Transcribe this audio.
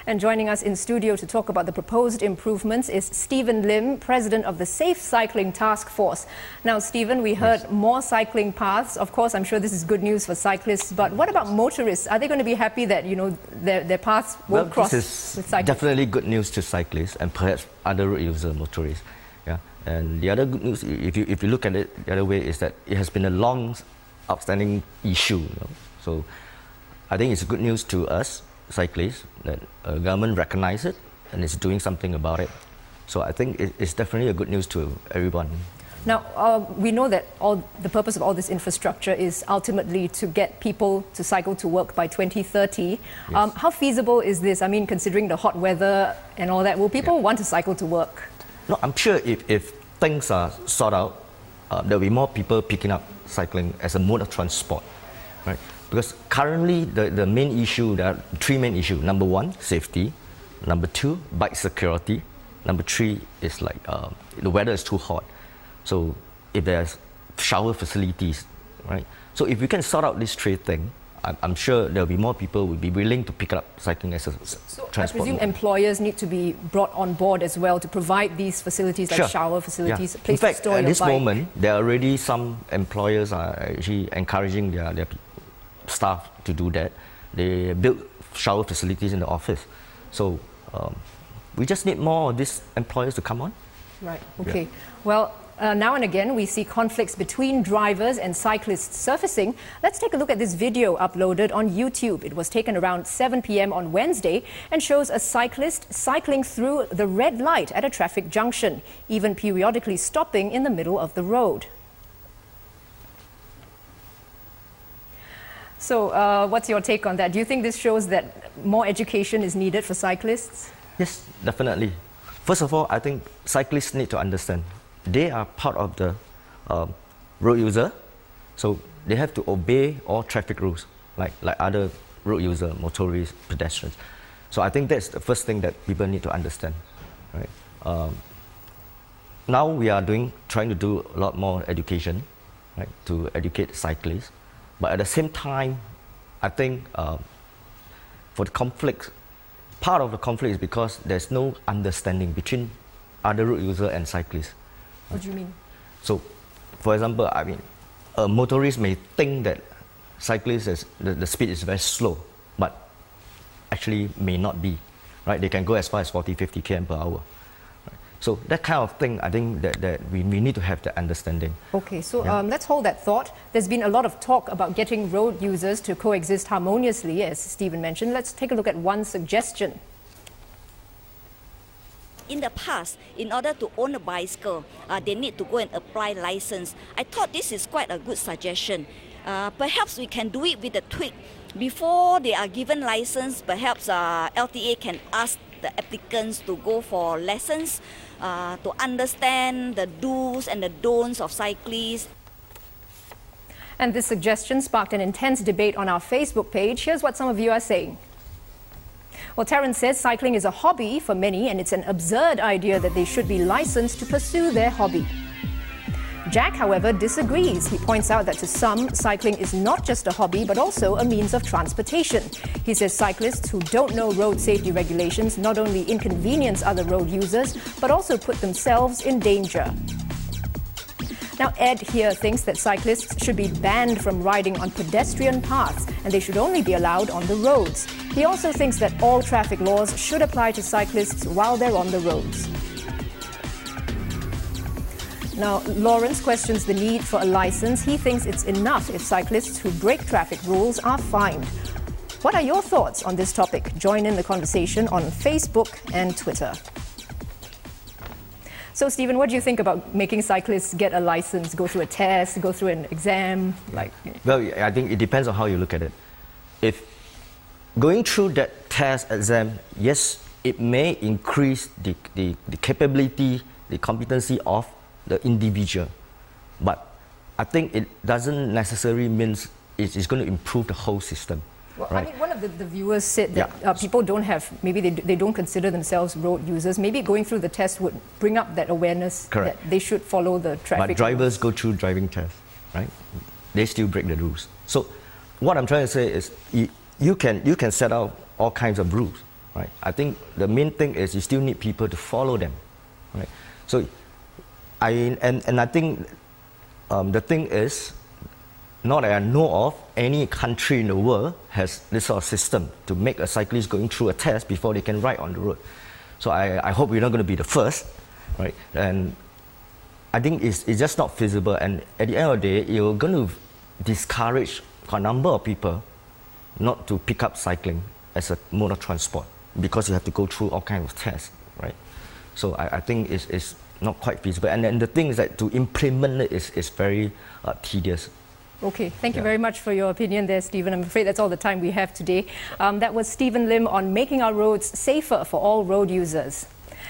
And joining us in studio to talk about the proposed improvements is Steven Lim, President of the Safe Cycling Task Force. Now, Steven, we heard more cycling paths. Of course, I'm sure this is good news for cyclists, but what about motorists? Are they going to be happy that, their paths won't cross with cyclists? Definitely good news to cyclists and perhaps other road user motorists. Yeah. And the other good news, if you look at it the other way, is that it has been a long outstanding issue. So I think it's good news to us cyclists that government recognizes it and is doing something about it. So I think it's definitely a good news to everyone. Now, we know that the purpose of all this infrastructure is ultimately to get people to cycle to work by 2030. Yes. How feasible is this? I mean, considering the hot weather and all that, will people want to cycle to work? No, I'm sure if things are sorted out, there will be more people picking up cycling as a mode of transport, right? Because currently the main issue, there are three main issues. Number one, safety. Number two, bike security. Number three is like the weather is too hot. So if there's shower facilities, right? So if we can sort out this three things, I'm sure there'll be more people will be willing to pick up cycling as a transport. I presume employers need to be brought on board as well to provide these facilities like shower facilities, a place to store your bike. In fact, at this moment, there are already some employers are actually encouraging their staff to do that. They build shower facilities in the office. So we just need more of these employers to come on. Right, okay. Yeah. Well, now and again, we see conflicts between drivers and cyclists surfacing. Let's take a look at this video uploaded on YouTube. It was taken around 7 p.m. on Wednesday and shows a cyclist cycling through the red light at a traffic junction, even periodically stopping in the middle of the road. So what's your take on that? Do you think this shows that more education is needed for cyclists? Yes, definitely. First of all, I think cyclists need to understand they are part of the road user, so they have to obey all traffic rules like other road user, motorists, pedestrians. So I think that's the first thing that people need to understand, right? Now we are trying to do a lot more education, right, to educate cyclists. But at the same time, I think for the conflict, part of the conflict is because there's no understanding between other road user and cyclists. What do you mean? So, for example, I mean, a motorist may think that cyclists, the speed is very slow, but actually may not be, right? They can go as far as 40, 50 km per hour. Right? So that kind of thing, I think that we need to have the understanding. Okay, so let's hold that thought. There's been a lot of talk about getting road users to coexist harmoniously, as Steven mentioned. Let's take a look at one suggestion. In the past, in order to own a bicycle, they need to go and apply license. I thought this is quite a good suggestion. Perhaps we can do it with a tweak. Before they are given license, perhaps LTA can ask the applicants to go for lessons, to understand the do's and the don'ts of cyclists. And this suggestion sparked an intense debate on our Facebook page. Here's what some of you are saying. Well, Terence says cycling is a hobby for many and it's an absurd idea that they should be licensed to pursue their hobby. Jack, however, disagrees. He points out that to some, cycling is not just a hobby but also a means of transportation. He says cyclists who don't know road safety regulations not only inconvenience other road users but also put themselves in danger. Now, Ed here thinks that cyclists should be banned from riding on pedestrian paths and they should only be allowed on the roads. He also thinks that all traffic laws should apply to cyclists while they're on the roads. Now, Lawrence questions the need for a license. He thinks it's enough if cyclists who break traffic rules are fined. What are your thoughts on this topic? Join in the conversation on Facebook and Twitter. So, Steven, what do you think about making cyclists get a license, go through a test, go through an exam? Well, I think it depends on how you look at it. If going through that test exam, yes, it may increase the capability, the competency of the individual, but I think it doesn't necessarily mean it's going to improve the whole system. Well, right. I mean, one of the viewers said that people don't have, maybe they don't consider themselves road users. Maybe going through the test would bring up that awareness that they should follow the traffic But drivers go through driving tests, right? They still break the rules. So what I'm trying to say is you can set out all kinds of rules, right? I think the main thing is you still need people to follow them, right? So I think the thing is, not that I know of, any country in the world has this sort of system to make a cyclist going through a test before they can ride on the road. So I hope we're not going to be the first, right? And I think it's just not feasible. And at the end of the day, you're going to discourage a number of people not to pick up cycling as a mode of transport because you have to go through all kinds of tests, right? So I think it's not quite feasible. And then the thing is that to implement it is very tedious. Okay, thank you very much for your opinion there, Stephen. I'm afraid that's all the time we have today. That was Steven Lim on making our roads safer for all road users.